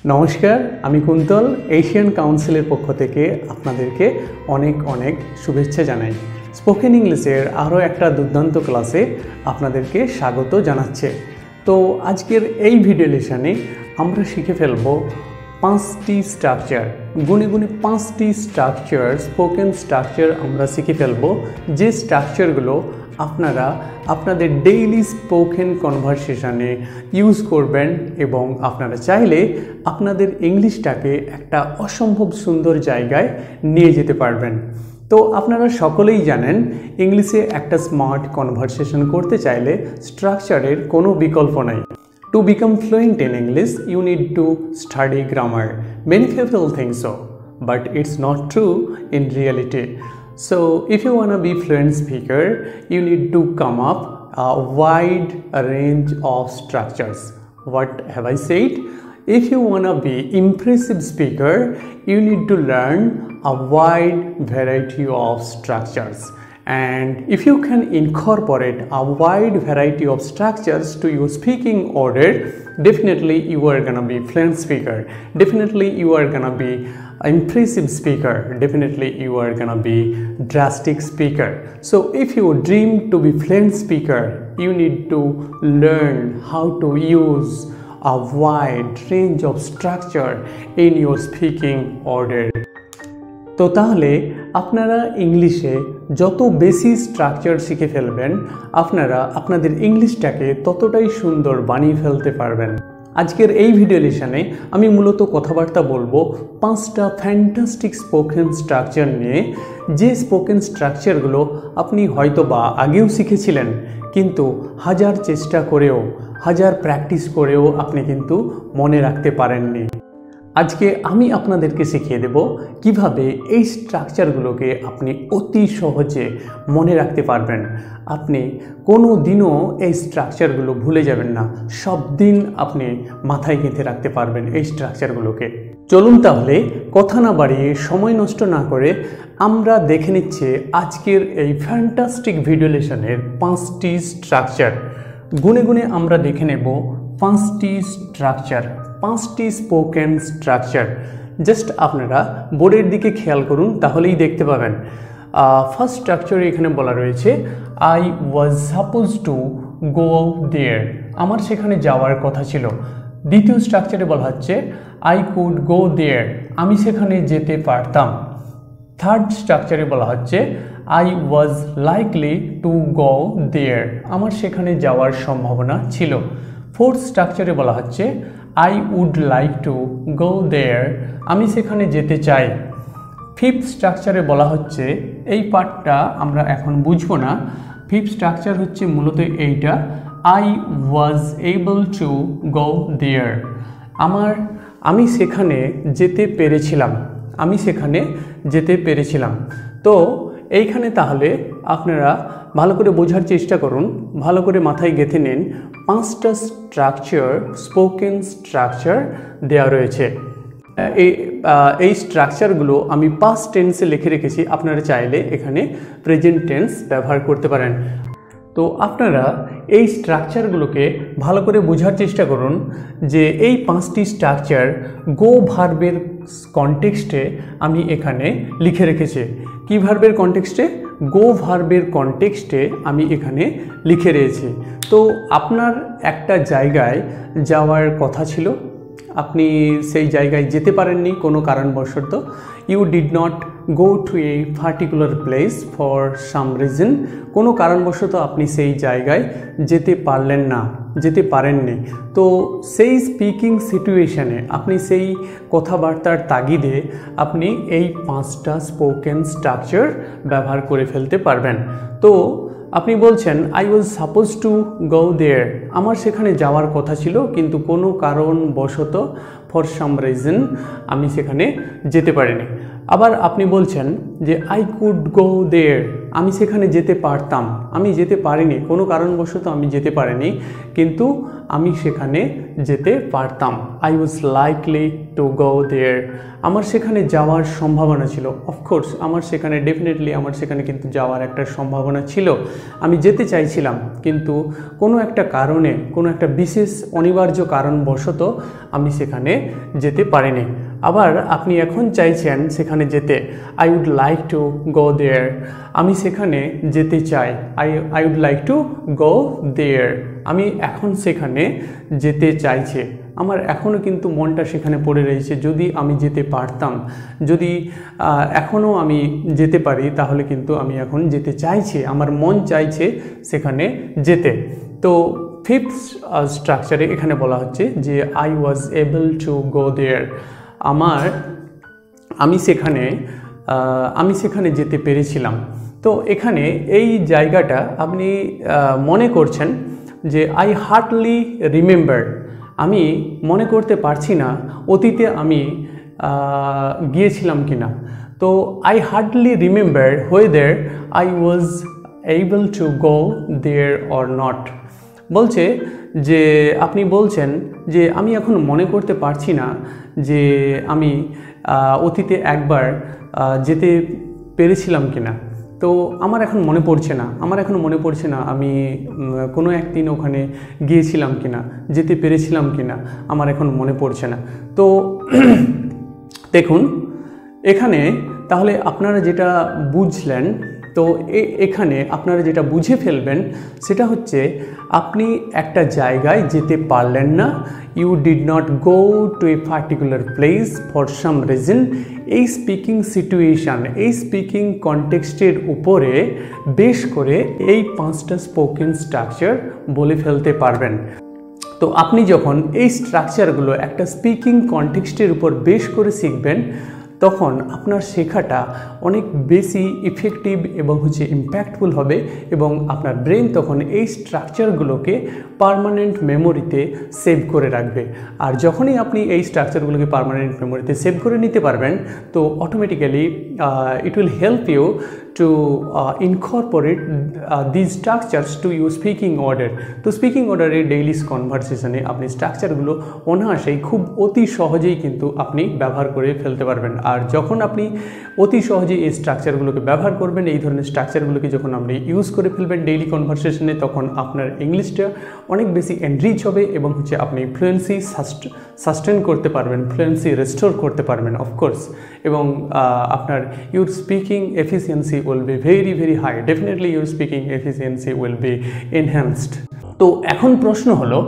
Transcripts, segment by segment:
নমস্কার, আমি কুন্তল এশিয়ান কাউন্সিলের পক্ষ থেকে আপনাদেরকে অনেক অনেক শুভেচ্ছা জানাই। স্পোকেন ইংলিশের আরও একটা দুর্দান্ত ক্লাসে আপনাদেরকে স্বাগত জানাচ্ছে। তো আজকের এই ভিডিও লেসনে আমরা শিখে ফেলব 5টি স্ট্রাকচার, গুনে গুনে 5টি স্ট্রাকচার, স্পোকেন স্ট্রাকচার আমরা শিখে ফেলব, যে স্ট্রাকচারগুলো আপনারা আপনাদের ডেইলি স্পোকেন কনভারসেশনে ইউজ করবেন এবং আপনারা চাইলে আপনাদের ইংলিশটাকে একটা অসম্ভব সুন্দর জায়গায় নিয়ে যেতে পারবেন। তো আপনারা সকলেই জানেন, ইংলিশে একটা স্মার্ট কনভারসেশন করতে চাইলে স্ট্রাকচারের কোনো বিকল্প নাই। To become fluent in English, you need to study grammar. Many people think so, but it's not true in reality. So if you want to be fluent speaker, you need to come up a wide range of structures. What have I said? If you want to be impressive speaker, you need to learn a wide variety of structures. And if you can incorporate a wide variety of structures to your speaking order, definitely you are gonna be fluent speaker. Definitely you are gonna be impressive speaker. Definitely you are gonna be drastic speaker. So if you dream to be fluent speaker, you need to learn how to use a wide range of structure in your speaking order. তো তাহলে আপনারা ইংলিশে যত বেশি structure শিখে ফেলবেন, আপনারা আপনাদের ইংলিশটাকে ততটাই সুন্দর বানিয়ে ফেলতে পারবেন। আজকের এই ভিডিও লেসনে আমি মূলত কথাবার্তা বলবো 5টা ফ্যান্টাস্টিক স্পোকেন স্ট্রাকচার নিয়ে, যে স্পোকেন স্ট্রাকচারগুলো আপনি হয়তো বা আগেও শিখেছিলেন, কিন্তু হাজার চেষ্টা করেও, হাজার প্র্যাকটিস করেও আপনি কিন্তু মনে রাখতে পারেননি। আজকে আমি আপনাদেরকে শিখিয়ে দেব কিভাবে এই স্ট্রাকচারগুলোকে আপনি অতি সহজে মনে রাখতে পারবেন। আপনি কোনো দিনও এই স্ট্রাকচারগুলো ভুলে যাবেন না, সব দিন আপনি মাথায় গেঁথে রাখতে পারবেন এই স্ট্রাকচারগুলোকে। চলুন তাহলে কথা না বাড়িয়ে, সময় নষ্ট না করে আমরা দেখে নিচ্ছি আজকের এই ফ্যান্টাস্টিক ভিডিও লেসনের 5টি স্ট্রাকচার। গুনে গুনে আমরা দেখে নেব 5টি স্ট্রাকচার, 5টি স্পোকেন স্ট্রাকচার। জাস্ট আপনারা বোর্ডের দিকে খেয়াল করুন, তাহলেই দেখতে পাবেন। ফার্স্ট স্ট্রাকচারে এখানে বলা রয়েছে I was suppose to go there, আমার সেখানে যাওয়ার কথা ছিল। দ্বিতীয় স্ট্রাকচারে বলা হচ্ছে আই কুড গো দেয়ার, আমি সেখানে যেতে পারতাম। থার্ড স্ট্রাকচারে বলা হচ্ছে I was likely to go there, আমার সেখানে যাওয়ার সম্ভাবনা ছিল। ফোর্থ স্ট্রাকচারে বলা হচ্ছে I would like to go there, আমি সেখানে যেতে চাই। ফিফথ স্ট্রাকচারে বলা হচ্ছে, এই পার্টটা আমরা এখন বুঝবো না, ফিফথ স্ট্রাকচার হচ্ছে মূলত এইটা, I was able to go there, আমি সেখানে যেতে পেরেছিলাম, আমি সেখানে যেতে পেরেছিলাম। তো এইখানে তাহলে আপনারা ভালো করে বোঝার চেষ্টা করুন, ভালো করে মাথায় গেঁথে নিন। 5টা স্ট্রাকচার, স্পোকেন স্ট্রাকচার দেওয়া রয়েছে। এই স্ট্রাকচারগুলো আমি পাস্ট টেন্সে লিখে রেখেছি, আপনারা চাইলে এখানে প্রেজেন্ট টেন্স ব্যবহার করতে পারেন। তো আপনারা এই স্ট্রাকচারগুলোকে ভালো করে বোঝার চেষ্টা করুন যে এই 5টি স্ট্রাকচার গো ভার্বের কনটেক্সটে আমি এখানে লিখে রেখেছি। কি ভার্বের কনটেক্সটে? গো ভার্বের কনটেক্সটে আমি এখানে লিখে রয়েছি। তো আপনার একটা জায়গায় যাওয়ার কথা ছিল, আপনি সেই জায়গায় যেতে পারেননি কোনো কারণবশত। You did not go to a particular place for some reason, কোনো কারণবশত আপনি সেই জায়গায় যেতে পারলেন না, যেতে পারেননি। তো সেই স্পিকিং সিচুয়েশানে আপনি সেই কথাবার্তার তাগিদে আপনি এই 5টা স্পোকেন স্ট্রাকচার ব্যবহার করে ফেলতে পারবেন। তো আপনি বলছেন I was suppose to go there, আমার সেখানে যাওয়ার কথা ছিল, কিন্তু কোনো কারণবশত ফর সাম রিজন আমি সেখানে যেতে পারিনি। আবার আপনি বলছেন যে আই কুড গো দেয়ার, আমি সেখানে যেতে পারতাম, আমি যেতে পারিনি, কোনো কারণবশত আমি যেতে পারিনি, কিন্তু আমি সেখানে যেতে পারতাম। I was likely to go there, আমার সেখানে যাওয়ার সম্ভাবনা ছিল। অফকোর্স আমার সেখানে ডেফিনেটলি আমার সেখানে কিন্তু যাওয়ার একটা সম্ভাবনা ছিল, আমি যেতে চাইছিলাম, কিন্তু কোনো একটা কারণে, কোনো একটা বিশেষ অনিবার্য কারণবশত আমি সেখানে যেতে পারিনি। আবার আপনি এখন চাইছেন সেখানে যেতে, I would like to go there, আমি সেখানে যেতে চাই। I would like to go there, আমি এখন সেখানে যেতে চাইছি, আমার এখনও কিন্তু মনটা সেখানে পড়ে রয়েছে, যদি আমি যেতে পারতাম, যদি এখনও আমি যেতে পারি তাহলে কিন্তু আমি এখন যেতে চাইছি, আমার মন চাইছে সেখানে যেতে। তো ফিফথ স্ট্রাকচারে এখানে বলা হচ্ছে যে I was able to go there, আমি সেখানে যেতে পেরেছিলাম। তো এখানে এই জায়গাটা আপনি মনে করছেন যে আই হার্ডলি রিমেম্বার, আমি মনে করতে পারছি না অতীতে আমি গিয়েছিলাম কিনা। তো I hardly remember whether I was able to go there or not. বলছে যে আপনি বলছেন যে আমি এখন মনে করতে পারছি না যে আমি অতীতে একবার যেতে পেরেছিলাম কিনা। তো আমার এখন মনে পড়ছে না আমি কোনো একদিন ওখানে গিয়েছিলাম কিনা, যেতে পেরেছিলাম কিনা, আমার এখন মনে পড়ছে না। তো দেখুন এখানে তাহলে আপনারা যেটা বুঝলেন, তো এখানে আপনারা যেটা বুঝে ফেলবেন সেটা হচ্ছে আপনি একটা জায়গায় যেতে পারলেন না, you did not go to a particular place for some reason. এই স্পিকিং সিচুয়েশান, এই স্পিকিং কনটেক্সটের উপরে বেশ করে এই 5টা স্পোকেন স্ট্রাকচার বলে ফেলতে পারবেন। তো আপনি যখন এই স্ট্রাকচারগুলো একটা স্পিকিং কনটেক্সটের উপর বেশ করে শিখবেন, তখন আপনার শেখাটা অনেক বেশি ইফেক্টিভ এবং ইম্প্যাক্টফুল হবে, এবং আপনার ব্রেন তখন এই স্ট্রাকচারগুলোকে পার্মানেন্ট মেমোরিতে সেভ করে রাখবে। আর যখনই আপনি এই স্ট্রাকচারগুলোকে পার্মানেন্ট মেমোরিতে সেভ করে নিতে পারবেন, তো automatically it will help you to incorporate these structures to your speaking order। তো স্পিকিং অর্ডারের ডেইলি কনভারসেশনে আপনি স্ট্রাকচারগুলো অনায়াসেই খুব অতি সহজেই কিন্তু আপনি ব্যবহার করে ফেলতে পারবেন। আর যখন আপনি অতি সহজেই এই স্ট্রাকচারগুলোকে ব্যবহার করবেন, এই ধরনের স্ট্রাকচারগুলোকে যখন আপনি ইউজ করে ফেলবেন ডেইলি কনভারসেশনে, তখন আপনার ইংলিশটা অনেক বেশি এনরিচ হবে এবং আপনি ফ্লুয়েন্সি সাস্টেন করতে পারবেন, ফ্লুয়েন্সি রেস্টোর করতে পারবেন অফকোর্স, এবং আপনার your speaking efficiency will be very very high, definitely your speaking efficiency will be enhanced। তো এখন প্রশ্ন হলো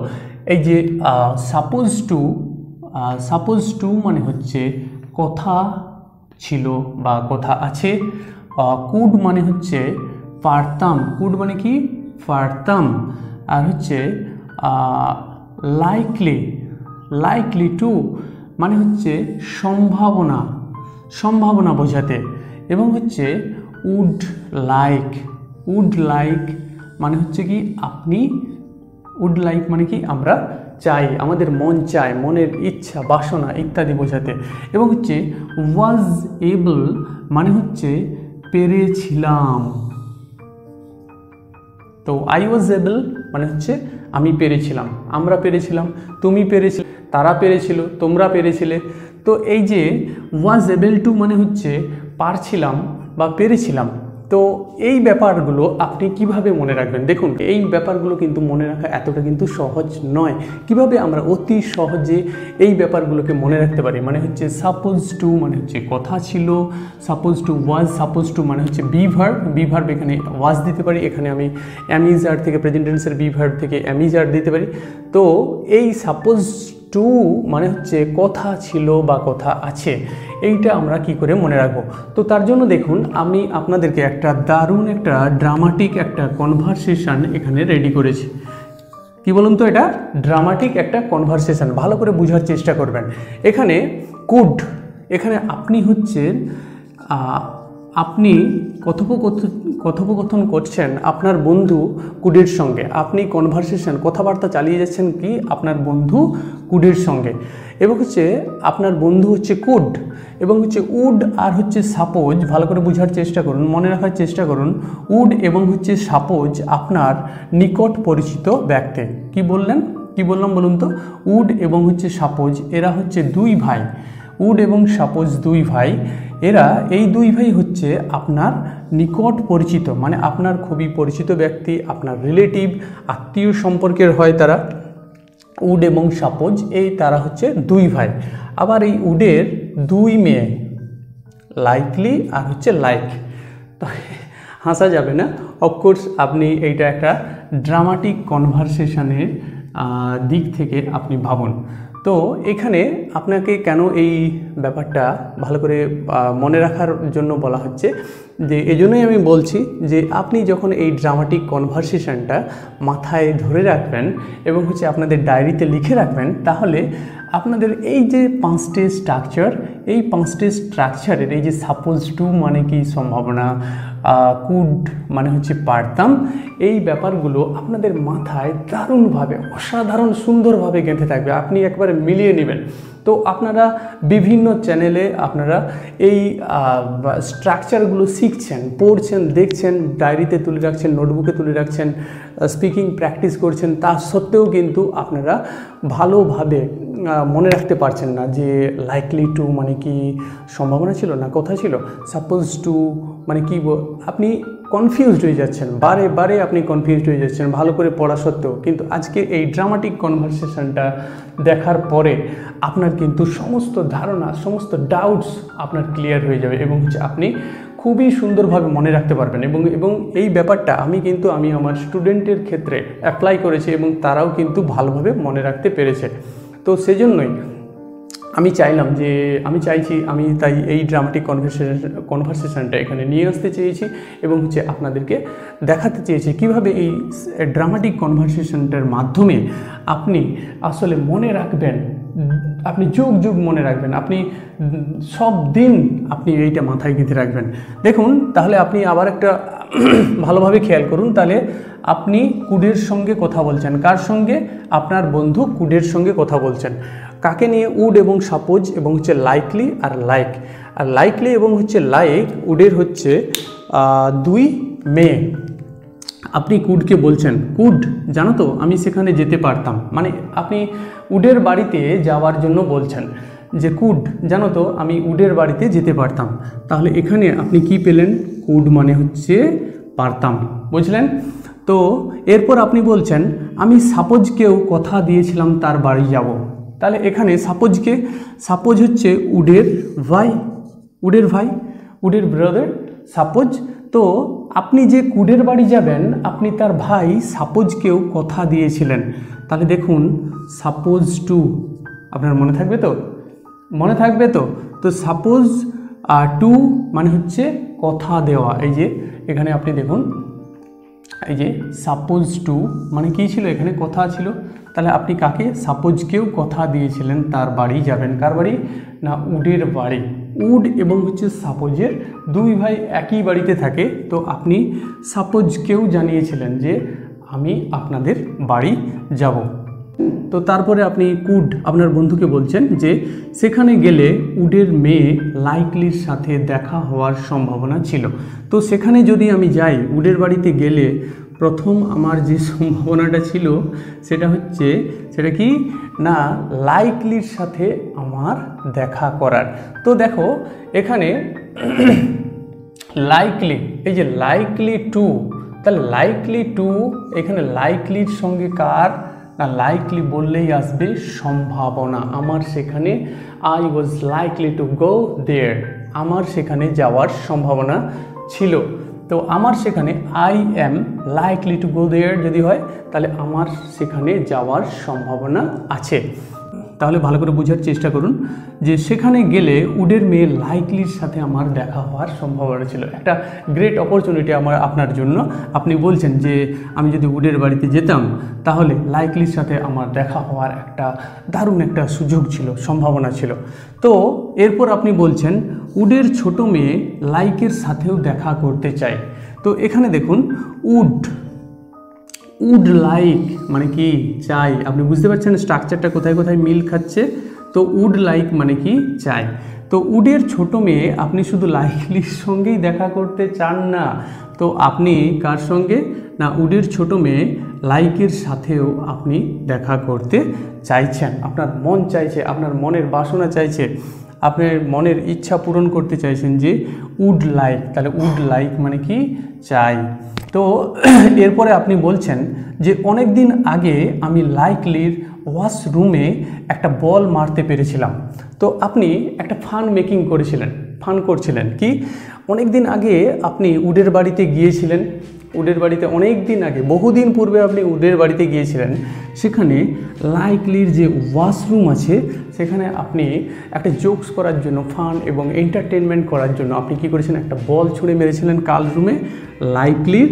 এই যে সাপোজ টু মানে হচ্ছে কথা ছিল বা কথা আছে, কুড মানে হচ্ছে পারতাম, কুড মানে কি পারতাম, আর হচ্ছে লাইকলি টু মানে হচ্ছে সম্ভাবনা বোঝাতে, এবং হচ্ছে উড লাইক মানে হচ্ছে কি আপনি, উড লাইক মানে কি আমরা চাই, আমাদের মন চায়, মনের ইচ্ছা বাসনা ইত্যাদি বোঝাতে, এবং হচ্ছে ওয়াজ এবল মানে হচ্ছে পেরেছিলাম। তো আই ওয়াজ এবল মানে হচ্ছে আমি পেরেছিলাম, আমরা পেরেছিলাম, তুমি পেরেছিলে, তারা পেরেছিল, তোমরা পেরেছিলে। তো এই যে ওয়াজ এবল টু মানে হচ্ছে পারছিলাম বা পেরেছিলাম। তো এই ব্যাপারগুলো আপনি কিভাবে মনে রাখবেন? দেখুন এই ব্যাপারগুলো কিন্তু মনে রাখা এতটা কিন্তু সহজ নয়। কিভাবে আমরা অতি সহজে এই ব্যাপারগুলোকে মনে রাখতে পারি? মানে হচ্ছে সাপোজ টু মানে হচ্ছে কথা ছিল, সাপোজ টু ওয়াজ, সাপোজ টু মানে হচ্ছে বি ভার্ব, এখানে ওয়াজ দিতে পারি, এখানে আমি অ্যামিজার থেকে প্রেজেন্ট টেন্সের বি ভার্ব থেকে অ্যামিজার দিতে পারি। তো এই সাপোজ টু মানে হচ্ছে কথা ছিল বা কথা আছে, এইটা আমরা কি করে মনে রাখবো? তো তার জন্য দেখুন আমি আপনাদেরকে একটা দারুণ একটা ড্রামাটিক একটা কনভারসেশন এখানে রেডি করেছি। কি বলুন তো, এটা ড্রামাটিক একটা কনভারসেশন, ভালো করে বোঝার চেষ্টা করবেন। এখানে কুড, এখানে আপনি হচ্ছেন আপনি কথোপকথন করছেন আপনার বন্ধু কুডের সঙ্গে, আপনি কনভারসেশন কথাবার্তা চালিয়ে যাচ্ছেন কি আপনার বন্ধু কুডের সঙ্গে, এবং হচ্ছে আপনার বন্ধু হচ্ছে কুড, এবং হচ্ছে উড আর হচ্ছে সাপোজ, ভালো করে বোঝার চেষ্টা করুন, মনে রাখার চেষ্টা করুন। উড এবং হচ্ছে সাপোজ আপনার নিকট পরিচিত ব্যক্তি। কি বললাম বলুন তো? উড এবং হচ্ছে সাপোজ এরা হচ্ছে দুই ভাই। উড এবং সাপোজ দুই ভাই, এরা এই দুই ভাই হচ্ছে আপনার নিকট পরিচিত, মানে আপনার খুবই পরিচিত ব্যক্তি, আপনার রিলেটিভ, আত্মীয় সম্পর্কের হয় তারা। উড এবং সাপোজ তারা হচ্ছে দুই ভাই। আবার এই উডের দুই মেয়ে, লাইকলি আর হচ্ছে লাইক। তো হাসা যাবে না, অফকোর্স আপনি এইটা একটা ড্রামাটিক কনভারসেশনের দিক থেকে আপনি ভাবুন। তো এখানে আপনাকে কেন এই ব্যাপারটা ভালো করে মনে রাখার জন্য বলা হচ্ছে, যে এজন্যই আমি বলছি যে আপনি যখন এই ড্রামাটিক কনভারসেশনটা মাথায় ধরে রাখবেন এবং হচ্ছে আপনাদের ডায়েরিতে লিখে রাখবেন, তাহলে আপনাদের এই যে 5টে স্ট্রাকচার, এই 5টে স্ট্রাকচারের এই যে সাপোজ টু মানে কি সম্ভাবনা, কুড মানে হচ্ছে পারতাম, এই ব্যাপারগুলো আপনাদের মাথায় দারুণভাবে, অসাধারণ সুন্দরভাবে গেঁথে থাকবে। আপনি একবারে মিলিয়ে নেবেন। তো আপনারা বিভিন্ন চ্যানেলে আপনারা এই স্ট্রাকচারগুলো শিখছেন, পড়ছেন, দেখছেন, ডায়েরিতে তুলে রাখছেন, নোটবুকে তুলে রাখছেন, স্পিকিং প্র্যাকটিস করছেন, তা সত্ত্বেও কিন্তু আপনারা ভালোভাবে মনে রাখতে পারছেন না যে লাইকলি টু মানে কি সম্ভাবনা ছিল না কথা ছিল, সাপোজ টু মানে কি, আপনি কনফিউজড হয়ে যাচ্ছেন, বারে বারে আপনি কনফিউজড হয়ে যাচ্ছেন ভালো করে পড়া সত্ত্বেও। কিন্তু আজকে এই ড্রামাটিক কনভারসেশনটা দেখার পরে আপনার কিন্তু সমস্ত ধারণা, সমস্ত ডাউটস আপনার ক্লিয়ার হয়ে যাবে, এবং হচ্ছে আপনি খুবই সুন্দরভাবে মনে রাখতে পারবেন। এবং এই ব্যাপারটা আমি আমার স্টুডেন্টের ক্ষেত্রে অ্যাপ্লাই করেছি এবং তারাও কিন্তু ভালোভাবে মনে রাখতে পেরেছে। তো সেজন্যই আমি চাইছি তাই এই ড্রামাটিক কনভারসেশনটা এখানে নিয়ে আসতে চেয়েছি, এবং হচ্ছে আপনাদেরকে দেখাতে চেয়েছি কিভাবে এই ড্রামাটিক কনভারসেশনটার মাধ্যমে আপনি আসলে মনে রাখবেন, আপনি যুগ যুগ মনে রাখবেন, আপনি সব দিন আপনি এইটা মাথায় গেঁথে রাখবেন। দেখুন, তাহলে আপনি আবার একটা ভালোভাবে খেয়াল করুন। তাহলে আপনি কুডের সঙ্গে কথা বলছেন, কার সঙ্গে? আপনার বন্ধু কুডের সঙ্গে কথা বলছেন। কাকে নিয়ে? উড এবং সাপোজ এবং হচ্ছে লাইকলি আর লাইক। আর লাইকলি এবং হচ্ছে লাইক উডের হচ্ছে দুই মেয়ে। আপনি কুডকে বলছেন, কুড জানো তো আমি সেখানে যেতে পারতাম, মানে আপনি উডের বাড়িতে যাওয়ার জন্য বলছেন যে কুড জানো তো আমি উডের বাড়িতে যেতে পারতাম। তাহলে এখানে আপনি কি পেলেন? কুড মানে হচ্ছে পারতাম, বুঝলেন তো? এরপর আপনি বলছেন আমি সাপোজকেও কথা দিয়েছিলাম তার বাড়ি যাব। তাহলে এখানে সাপোজ হচ্ছে উডের ভাই, উডের ব্রাদার সাপোজ। তো আপনি যে কুডের বাড়ি যাবেন, আপনি তার ভাই সাপোজকেও কথা দিয়েছিলেন। তাহলে দেখুন সাপোজ টু, আপনার মনে থাকবে তো? তো সাপোজ টু মানে হচ্ছে কথা দেওয়া। এই যে এখানে আপনি দেখুন, এই যে সাপোজ টু মানে কী ছিল? এখানে কথা ছিল। তাহলে আপনি কাকে? সাপোজকেও কথা দিয়েছিলেন তার বাড়ি যাবেন। কার বাড়ি? না, উডের বাড়ি। উড এবং হচ্ছে সাপোজের দুই ভাই একই বাড়িতে থাকে। তো আপনি সাপোজকেও জানিয়েছিলেন যে আমি আপনাদের বাড়ি যাব। তো তারপরে আপনি কুড আপনার বন্ধুকে বলছেন যে সেখানে গেলে উডের মেয়ে লাইকলির সাথে দেখা হওয়ার সম্ভাবনা ছিল। তো সেখানে যদি আমি যাই, উডের বাড়িতে গেলে প্রথম আমার যে সম্ভাবনাটা ছিল সেটা কি না, লাইকলির সাথে আমার দেখা করার। তো দেখো এখানে লাইকলি, এই যে লাইকলি টু, তাহলে লাইকলি টু, এখানে লাইকলির সঙ্গে কার? না, লাইকলি বললেই আসবে সম্ভাবনা। আমার সেখানে I was likely to go there, আমার সেখানে যাওয়ার সম্ভাবনা ছিল। তো আমার সেখানে I am likely to go there যদি হয়, তাহলে আমার সেখানে যাওয়ার সম্ভাবনা আছে। তাহলে ভালো করে বোঝার চেষ্টা করুন যে সেখানে গেলে উডের মেয়ে লাইকলির সাথে আমার দেখা হওয়ার সম্ভাবনা ছিল। একটা গ্রেট অপরচুনিটি আপনার জন্য। আপনি বলছেন যে আমি যদি উডের বাড়িতে যেতাম তাহলে লাইকলির সাথে আমার দেখা হওয়ার একটা দারুণ একটা সুযোগ ছিল, সম্ভাবনা ছিল। তো এরপর আপনি বলছেন উডের ছোট মেয়ে লাইকের সাথেও দেখা করতে চাই। তো এখানে দেখুন উড লাইক মানে কি চাই। আপনি বুঝতে পারছেন স্ট্রাকচারটা কোথায় কোথায় মিল খাচ্ছে। তো উড লাইক মানে কি চাই। তো উডের ছোট মেয়ে আপনি শুধু লাইকলির সঙ্গেই দেখা করতে চান না, তো আপনি কার সঙ্গে না উডের ছোট মেয়ে লাইকের সাথেও আপনি দেখা করতে চাইছেন। আপনার মন চাইছে, আপনার মনের বাসনা চাইছে, আপনার মনের ইচ্ছা পূরণ করতে চাইছেন যে উড লাইক। তাহলে উড লাইক মানে কি চাই। তো এরপরে আপনি বলছেন যে অনেক দিন আগে আমি লাইকলির ওয়াশরুমে একটা বল মারতে পেরেছিলাম। তো আপনি একটা ফান করছিলেন কি অনেক দিন আগে আপনি উডের বাড়িতে গিয়েছিলেন। উডের বাড়িতে অনেক দিন আগে, বহুদিন পূর্বে আপনি উডের বাড়িতে গিয়েছিলেন। সেখানে লাইকলির যে ওয়াশরুম আছে সেখানে আপনি একটা জোকস করার জন্য, ফান এবং এন্টারটেনমেন্ট করার জন্য আপনি কি করেছেন, একটা বল ছুঁড়ে মেরেছিলেন কাল রুমে লাইকলির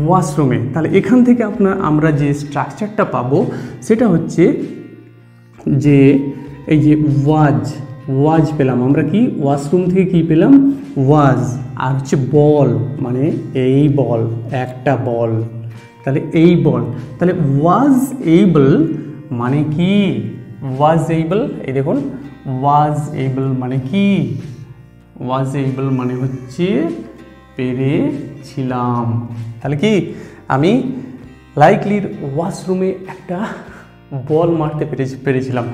ওয়াশরুমে। তাহলে এখান থেকে আমরা যে স্ট্রাকচারটা পাবো সেটা হচ্ছে যে এই যে ওয়াজ পেলাম আমরা, কি ওয়াশরুম থেকে কি পেলাম, ওয়াজ, আর হচ্ছে বল মানে এই বল, একটা বল, তাহলে এই বল। তাহলে ওয়াজ এইবল মানে কি, এই দেখুন ওয়াজ এইবল মানে কি, মানে হচ্ছে পেরেছিলাম। তাহলে কি আমি লাইকলির ওয়াশরুমে একটা বল মারতে পেরেছিলাম।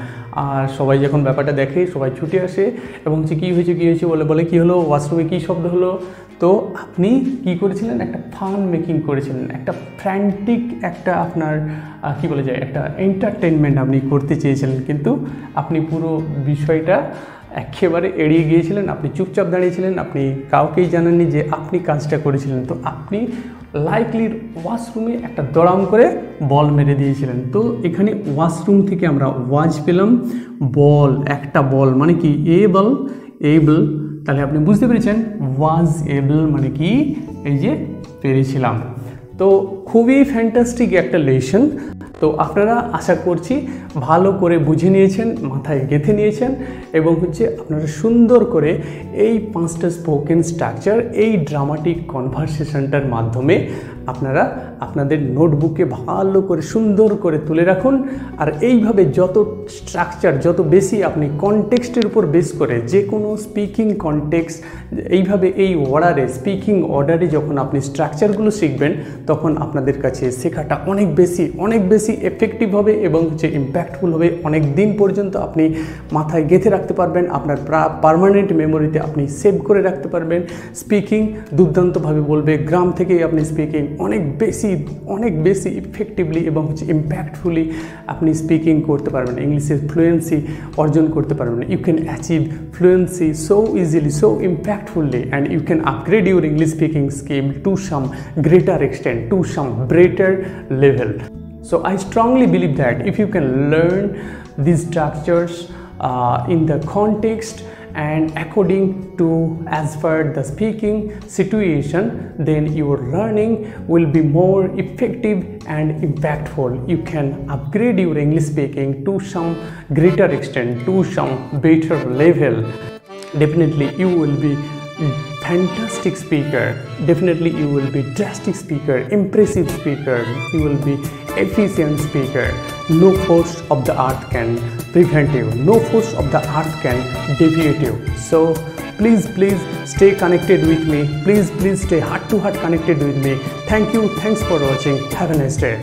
আর সবাই যখন ব্যাপারটা দেখে সবাই ছুটে আসে এবং কী হয়েছে বলে কী হলো, ওয়াশরুমে কী শব্দ হলো। তো আপনি কি করেছিলেন, একটা ফান মেকিং করেছিলেন, একটা ফ্র্যান্টিক একটা আপনার কি বলে যায় একটা এন্টারটেনমেন্ট আপনি করতে চেয়েছিলেন, কিন্তু আপনি পুরো বিষয়টা একেবারে এড়িয়ে গিয়েছিলেন। আপনি চুপচাপ দাঁড়িয়েছিলেন, আপনি কাউকেই জানাননি যে আপনি কাজটা করেছিলেন। তো আপনি লাইকলির ওয়াশরুমে একটা দড়াম করে বল মেরে দিয়েছিলেন। তো এখানে ওয়াশরুম থেকে আমরা ওয়াজ পেলাম, বল, একটা বল মানে কি এবল। তাহলে আপনি বুঝতে পেরেছেন ওয়াজ এবল মানে কি, এই যে পেরেছিলাম। তো খুবই ফ্যান্টাস্টিক একটা লেসন। তো আপনারা আশা করছি ভালো করে বুঝে নিয়েছেন, মাথায় গেঁথে নিয়েছেন এবং আপনারা সুন্দর করে এই 5টা স্পোকেন স্ট্রাকচার এই ড্রামাটিক কনভারসেশনটার মাধ্যমে আপনারা আপনাদের নোটবুকে ভালো করে সুন্দর করে তুলে রাখুন। আর এইভাবে যত স্ট্রাকচার, যত বেশি আপনি কনটেক্সটের উপর বেস করে যে কোনো স্পিকিং কনটেক্সট, এইভাবে এই স্পিকিং অর্ডারে যখন আপনি স্ট্রাকচারগুলো শিখবেন তখন আপনাদের কাছে শেখাটা অনেক বেশি এফেক্টিভ হবে এবং ইম্প্যাক্টফুল হবে। অনেক দিন পর্যন্ত আপনি মাথায় গেঁথে রাখতে পারবেন, আপনার পার্মানেন্ট মেমোরিতে আপনি সেভ করে রাখতে পারবেন। স্পিকিং দুর্দান্তভাবে বলবে, গ্রাম থেকেই আপনি স্পিকিং অনেক বেশি ইফেক্টিভলি এবং ইম্প্যাক্টফুলি আপনি স্পিকিং করতে পারবেন, ইংলিশের ফ্লুয়েন্সি অর্জন করতে পারবেন। You can achieve fluency so easily, so impactfully, and you can upgrade your English speaking skill to some greater extent, to some greater level. So I strongly believe that if you can learn these structures in the context and according to as per the speaking situation, then your learning will be more effective and impactful. You can upgrade your English speaking to some greater extent, to some better level. Definitely you will be fantastic speaker, definitely you will be drastic speaker, impressive speaker, you will be efficient speaker. No force of the earth can prevent you, no force of the earth can deviate you. So please stay connected with me, please stay heart to heart connected with me. Thanks for watching, have a nice day.